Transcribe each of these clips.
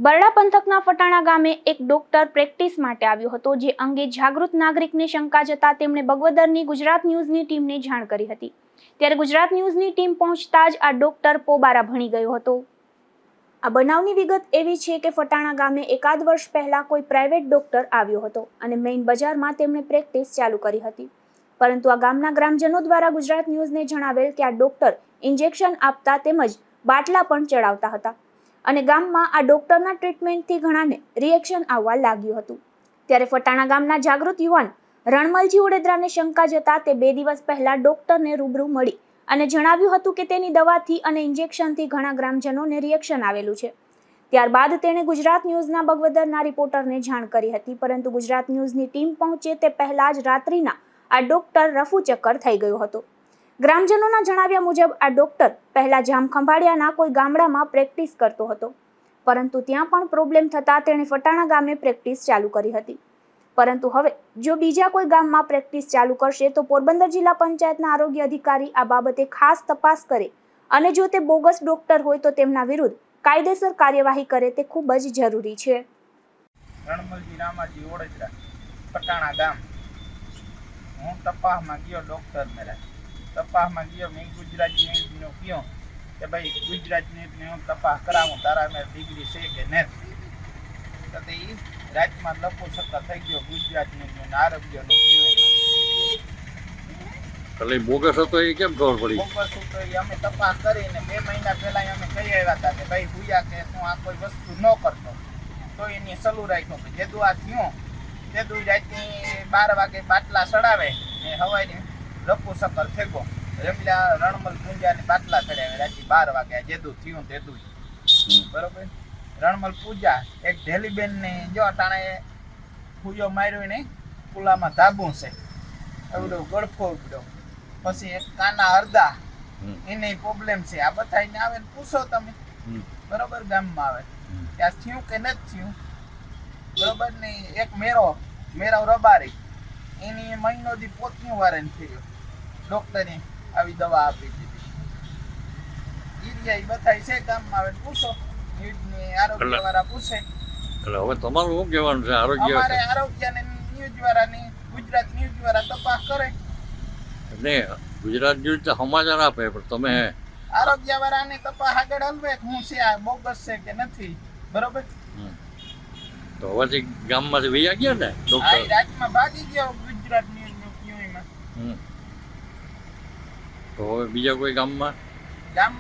બરડા પંથકના ફટાણા ગામે એક ડોક્ટર પ્રેક્ટિસ માટે આવ્યો હતો, જે અંગે જાગૃત નાગરિકને શંકા જતા તેમણે બગવદરની ગુજરાત ન્યૂઝની ટીમને જાણ કરી હતી। ત્યારે ગુજરાત ન્યૂઝની ટીમ પહોંચતા જ આ ડોક્ટર પોબારા ભણી ગયો હતો। આ બનાવની વિગત એવી છે કે ફટાણા ગામે એકાદ વર્ષ પહેલા કોઈ પ્રાઇવેટ ડોક્ટર આવ્યો હતો અને મેઇન બજારમાં તેમણે પ્રેક્ટિસ ચાલુ કરી હતી, પરંતુ આ ગામના ગ્રામજનો દ્વારા ગુજરાત ન્યૂઝને જણાવેલ કે આ ડોક્ટર ઇન્જેક્શન આપતા તેમજ બાટલા પણ ચડાવતા હતા અને ગામમાં આ ડોક્ટરના ટ્રીટમેન્ટથી ઘણાને રિએક્શન આવવા લાગ્યું હતું। ત્યારે ફટાણા ગામના જાગૃત યુવાન રણમલજી ઓડેદરાને શંકા જતા તે 2 દિવસ પહેલા ડોક્ટરને રૂબરૂ મળી અને જણાવ્યું હતું કે તેની દવાથી અને ઇન્જેક્શનથી ઘણા ગ્રામજનોને રિએક્શન આવેલું છે। ત્યારબાદ તેણે ગુજરાત ન્યૂઝના બગવદરના રિપોર્ટરને જાણ કરી હતી, પરંતુ ગુજરાત ન્યૂઝની ટીમ પહોંચે તે પહેલા જ રાત્રિના આ ડોક્ટર રફુ ચક્કર થઈ ગયો હતો। ગ્રામજનોના જણાવ્યા મુજબ આ ડોક્ટર પહેલા જામખંભાળિયાના કોઈ ગામડામાં પ્રેક્ટિસ કરતો હતો, પરંતુ ત્યાં પણ પ્રોબ્લેમ થતા તેણે ફટાણા ગામે પ્રેક્ટિસ ચાલુ કરી હતી, પરંતુ હવે જો બીજા કોઈ ગામમાં પ્રેક્ટિસ ચાલુ કરશે તો પોરબંદર જિલ્લા પંચાયતના આરોગ્ય અધિકારી આ બાબતે ખાસ તપાસ કરે અને જો તે બોગસ ડોક્ટર હોય તો તેમના વિરુદ્ધ કાયદેસર કાર્યવાહી કરે તે ખૂબ જ જરૂરી છે। રણમલજી રામાજી ઓડેદરા ફટાણા ગામ। હું તપાસમાં ગયો ડૉક્ટર મેળા તપાસમાં ગયો, મેં ગુજરાત ન્યૂઝનો કહ્યું કે ભાઈ ગુજરાત ન્યૂઝને હું તપાસ કરાવું, તારા મેં ડિગ્રી છે કે નથી, તો તે રાજમાં લપો સત્તા થઈ ગયો ગુજરાત ન્યૂઝનું આરોગ્યનું કહ્યું। એટલે બોગસ હતો એ કેમ ખબર પડી? બોગસ હતો એ અમે તપાસ કરીને 2 મહિના પહેલા અમે કહી આવ્યા હતા કે ભાઈ ભૂયા કે તું આ કોઈ વસ્તુ ન કરતો, તો એની સલું રાખ્યું કે જેદું આ થયું તેદું રાતની 12 વાગે બાટલા ચડાવે ને હવાઈની લપુ સક્કર ફેંકો રમલા રણમલ પૂજાની બાટલા ચડાવે રાતે 12 વાગે જેદું થયું તેદું બરોબર। રણમલ પૂજા એક ઢેલીબેન ને જો અટાણે પૂજો માર્યો ને પુલામાં ધાબું છે એવડો ગળફો ઉડ્યો, પછી એક કાના અડધા એને પ્રોબ્લેમ છે, આ બધાને આવે ને પૂછો તમે બરોબર ગામમાં આવે ત્યાં થયું કે નથી થયું બરોબર ને। એક મેરો રબારી એની મહિનો દી પોતનું વારણ થયો, ડોક્ટરે આવી દવા આપી દીધી, એ બધાય છે ગામમાં આવે પૂછો ન્યૂઝની આરોગ્ય વાળા પૂછે। એટલે હવે તમારું શું કહેવાનું છે? અમારે આરોગ્યને ન્યૂઝ વાળાની ગુજરાત ન્યૂઝ વાળા તપાસ કરે ને ગુજરાત ન્યૂઝ તો સમાચાર આપે, પણ તમે આરોગ્ય વાળાને તપાસ આગળ હલવે હું છે આ બોગસ છે કે નથી બરોબર। તો હવેથી ગામમાંથી વૈયા ગયા ને આ ડોક્ટર? રાજમાં ભાગી ગયો ગુજરાત ન્યૂઝનું ક્યુઈમાં। તો હવે બીજા કોઈ ગામમાં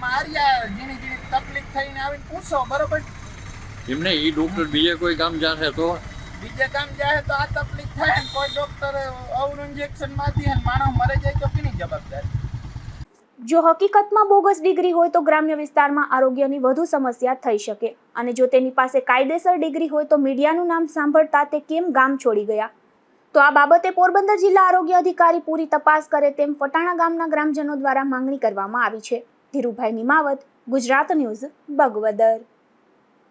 આર્યા જીણી તકલીફ થઈને આવીને પૂછો બરોબર। એમને એ ડોક્ટર બીજે કોઈ ગામ જશે તો બીજે કામ જાય તો આ તકલીફ થાય ને કોઈ ડોક્ટર અવરું ઇન્જેક્શન મારતી અને માણસ મરે જાય તો કોની જવાબદારી? જો હકીકતમાં બોગસ ડિગ્રી હોય તો ગ્રામ્ય વિસ્તારમાં આરોગ્યની વધુ સમસ્યા થઈ શકે, અને જો તેની પાસે કાયદેસર ડિગ્રી હોય તો મીડિયાનું નામ સાંભળતા તે કેમ ગામ છોડી ગયા? તો આ બાબતે પોરબંદર જિલ્લા આરોગ્ય અધિકારી પૂરી તપાસ કરે તેમ ફટાણા ગામના ગ્રામજનો દ્વારા માંગણી કરવામાં આવી છે। ધીરુભાઈ નિમાવત, ગુજરાત ન્યૂઝ, બગવદર।